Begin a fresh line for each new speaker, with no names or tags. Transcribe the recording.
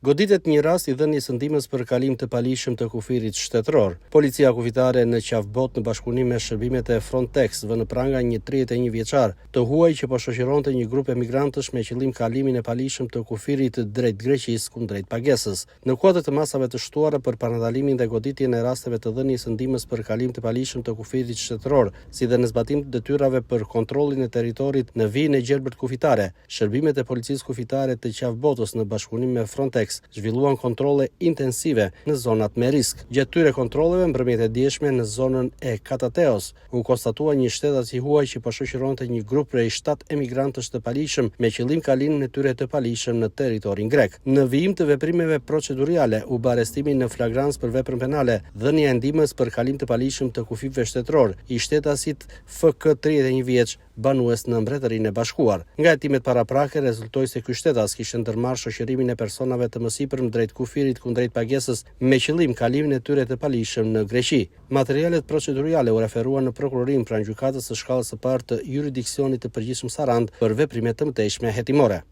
Goditet një rast i dhënies së ndihmës për kalim të palishëm të kufirit shtetëror. Policia kufitare në Qafbot në bashkëpunim me shërbimet e Frontex vënë në pranga një 31 vjeçar të huaj që po shoqëronte një grup emigrantësh me qëllim kalimin e palishëm të kufirit drejt Greqisë kundrejt pagesës. Në kuadër të masave të shtuara për paradalimin dhe goditjen e rasteve të dhënies së ndihmës për kalim të palishëm të kufirit shtetëror, si dhe në zbatim të detyrave për kontrollin e territorit në vijën e gjelbërt kufitare, shërbimet e policisë kufitare të Qafbotës në bashkëpunim me Frontex zhvilluan kontrolle intensive në zonat me risk. Gjatë këtyre kontrolleve mbrëmjet e dieshme në zonën e Katateos u konstatua një shtetac i huaj që po shoqëronte një grup prej 7 emigrantësh të palishëm me qëllim kalimin e tyre të palishëm në territorin grek. Në vijim të veprimeve procedurale u bë arrestimi në flagrancë për veprën penale, dhënia e ndihmës për kalim të palishëm të kufitëve shtetëror i shtetasit FK 31 vjeç banues në Mbretërinë e Bashkuar. Nga hetimet paraprake rezultoi se ky shtetas kishte ndërmarrë shoqërimin e personave të mësipërm drejt kufirit kundrejt pagesës me qëllim kalimin e tyre të palishëm në Greqi. Materialet procedurale u referuan në prokurorim pranë gjykatës së shkallës së parë të jurisdiksionit të përgjithshëm Sarand për veprime të mëtejshme hetimore.